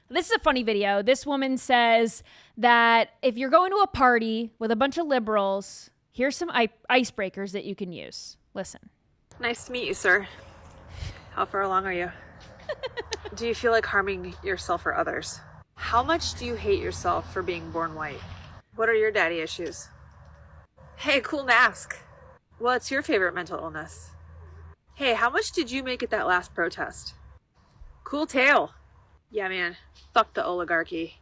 This is a funny video. This woman says that if you're going to a party with a bunch of liberals, here's some icebreakers that you can use. Listen. Nice to meet you, sir. How far along are you? Do you feel like harming yourself or others? How much do you hate yourself for being born white? What are your daddy issues? Hey, cool mask. What's your favorite mental illness? Hey, how much did you make at that last protest? Cool tail. Yeah, man. Fuck the oligarchy.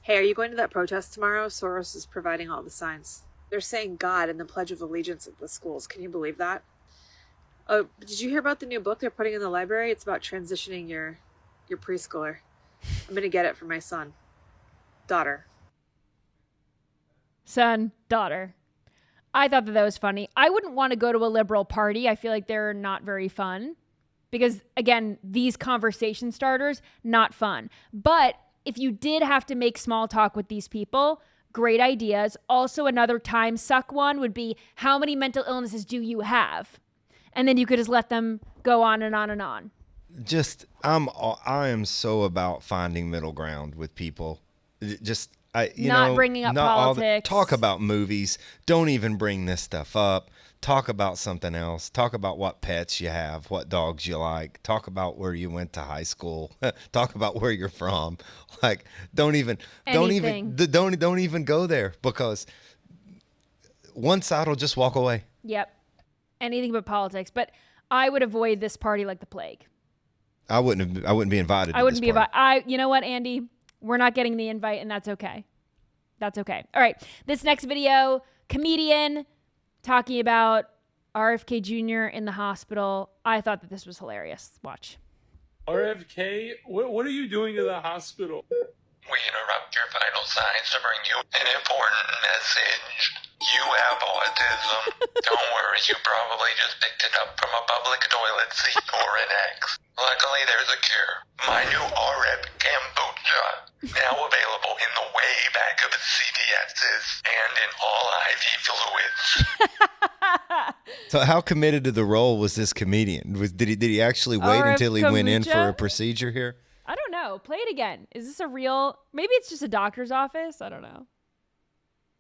Hey, are you going to that protest tomorrow? Soros is providing all the signs. They're saying God in the Pledge of Allegiance at the schools. Can you believe that? Oh, did you hear about the new book they're putting in the library? It's about transitioning your preschooler. I'm going to get it for my son. Daughter. Son, daughter. I thought that was funny. I wouldn't want to go to a liberal party. I feel like they're not very fun because, again, these conversation starters, not fun. But if you did have to make small talk with these people, great ideas. Also, another time suck one would be, how many mental illnesses do you have? And then you could just let them go on and on and on. I am so about finding middle ground with people. Not bringing up politics. Talk about movies. Don't even bring this stuff up. Talk about something else. Talk about what pets you have, what dogs you like. Talk about where you went to high school. Talk about where you're from. Like, don't even go there, because one side will just walk away. Yep. Anything but politics. But I would avoid this party like the plague. I wouldn't be invited. I wouldn't be invited. You know what, Andy? We're not getting the invite, and that's okay. That's okay. All right. This next video, comedian talking about RFK Jr. in the hospital. I thought that this was hilarious. Watch. RFK, what are you doing in the hospital? We interrupt your vital signs to bring you an important message. You have autism. Don't worry, you probably just picked it up from a public toilet seat or an ex. Luckily, there's a cure. My new RF kombucha, now available in the way back of CVS's and in all IV fluids. So how committed to the role was this comedian? Did he actually wait RF until he went in kombucha? for a procedure here? I don't know. Play it again. Is this a real... Maybe it's just a doctor's office. I don't know.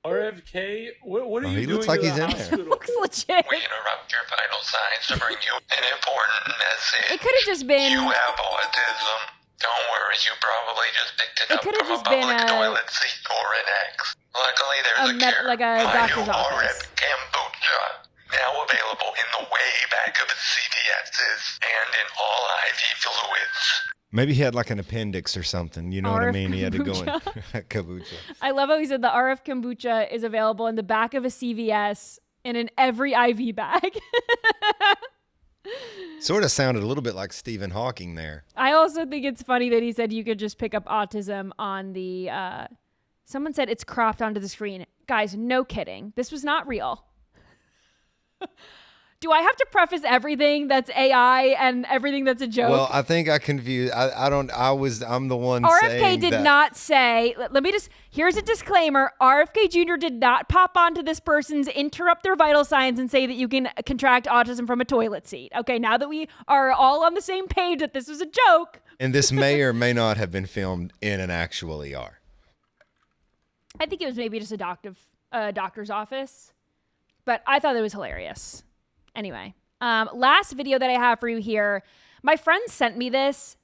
RFK, what are you doing? He looks like he's in hospital? there. Looks legit. We interrupt your vital signs to bring you an important message. It could have just been... You have autism. Don't worry, you probably just picked it up could have from a just been public a- toilet seat or an ex. Luckily, there's a cure. like a My doctor's new office. RF kombucha, now available in the way back of CVS's and in all IV fluids. Maybe he had like an appendix or something. You know what I RF mean? He had to go in. kombucha. Kombucha. I love how he said the RF kombucha is available in the back of a CVS and in every IV bag. Sort of sounded a little bit like Stephen Hawking there. I also think it's funny that he said you could just pick up autism on the... someone said it's cropped onto the screen. Guys, no kidding. This was not real. Do I have to preface everything that's AI and everything that's a joke? Well, I think I confused. I'm the one RFK saying did that. not say, let me just, here's a disclaimer. RFK Jr. did not pop onto this person's, interrupt their vital signs and say that you can contract autism from a toilet seat. Okay, now that we are all on the same page that this was a joke. And this may or may not have been filmed in an actual ER. I think it was maybe just a doctor's office, but I thought it was hilarious. Anyway, last video that I have for you here, my friend sent me this,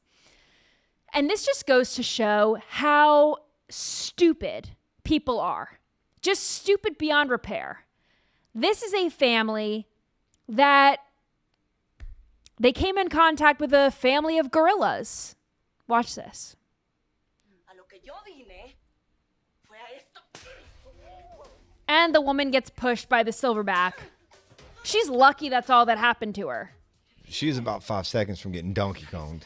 and this just goes to show how stupid people are. Just stupid beyond repair. This is a family that they came in contact with a family of gorillas. Watch this. And the woman gets pushed by the silverback. She's lucky that's all that happened to her. She was about 5 seconds from getting Donkey Konged.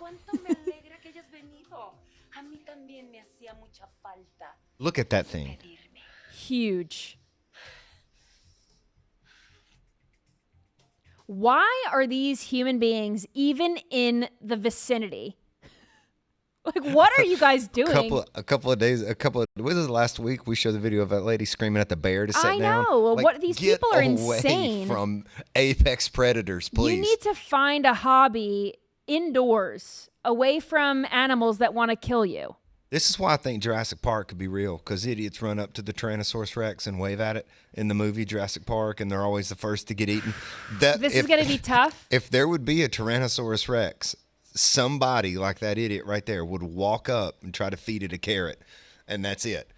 Look at that thing. Huge. Why are these human beings even in the vicinity? Like, what are you guys doing? Was it last week we showed the video of that lady screaming at the bear to sit down? I know. Like, What these people are get away insane. from apex predators, please. You need to find a hobby indoors, away from animals that want to kill you. This is why I think Jurassic Park could be real, because idiots run up to the Tyrannosaurus Rex and wave at it in the movie Jurassic Park, and they're always the first to get eaten. This is going to be tough. If there would be a Tyrannosaurus Rex, somebody like that idiot right there would walk up and try to feed it a carrot, and that's it.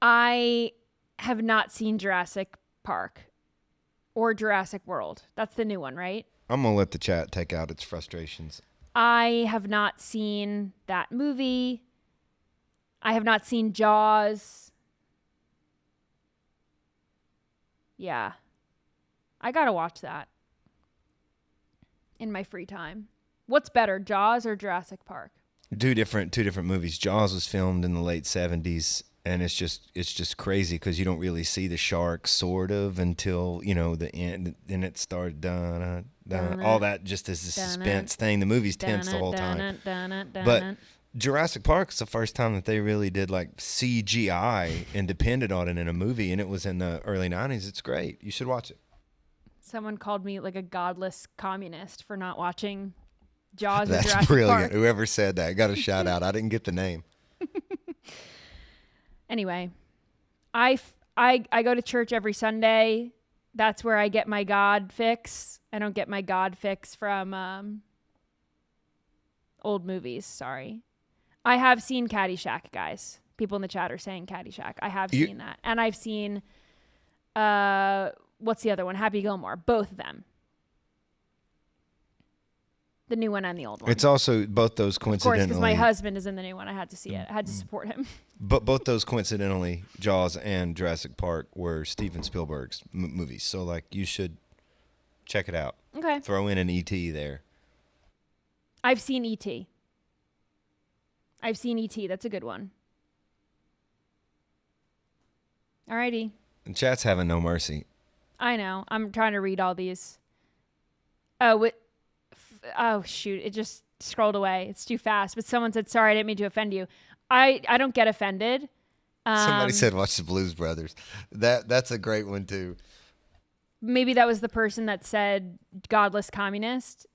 I have not seen Jurassic Park or Jurassic World. That's the new one, right? I'm going to let the chat take out its frustrations. I have not seen that movie. I have not seen Jaws. Yeah. I got to watch that in my free time. What's better, Jaws or Jurassic Park? Two different movies. Jaws was filmed in the late 70s, and it's just crazy because you don't really see the shark sort of until, the end. Then it started all that just as a suspense thing. The movie's tense the whole time. But Jurassic Park is the first time that they really did like CGI and depended on it in a movie, and it was in the early 90s. It's great. You should watch it. Someone called me like a godless communist for not watching Jaws or That's Jurassic brilliant. Park. Whoever said that, got a shout out. I didn't get the name. Anyway, I go to church every Sunday. That's where I get my God fix. I don't get my God fix from old movies. Sorry. I have seen Caddyshack, guys. People in the chat are saying Caddyshack. I have seen that. And I've seen, what's the other one? Happy Gilmore. Both of them. The new one and the old one. It's also both those coincidentally. Of course, because my husband is in the new one. I had to see it. I had to support him. But both those coincidentally, Jaws and Jurassic Park were Steven Spielberg's movies. So like you should check it out. Okay. Throw in an E.T. there. I've seen E.T. That's a good one. Alrighty. And chat's having no mercy. I know. I'm trying to read all these. Oh, shoot. It just scrolled away. It's too fast. But someone said, sorry, I didn't mean to offend you. I don't get offended. Somebody said watch the Blues Brothers. That's a great one, too. Maybe that was the person that said godless communist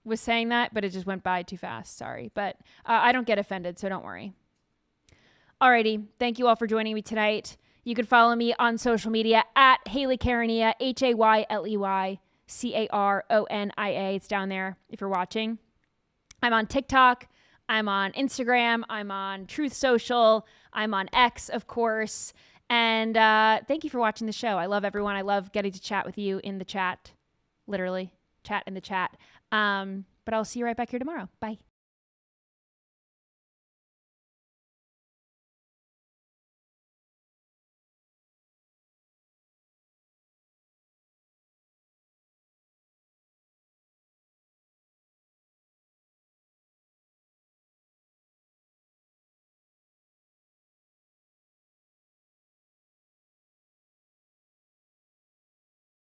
was saying that, but it just went by too fast. Sorry. But I don't get offended, so don't worry. Alrighty. Thank you all for joining me tonight. You can follow me on social media at Haley Caronia, HAYLEY. CARONIA. It's down there if you're watching. I'm on TikTok. I'm on Instagram. I'm on Truth Social. I'm on X, of course. And thank you for watching the show. I love everyone. I love getting to chat with you in the chat. Literally, chat in the chat. But I'll see you right back here tomorrow. Bye.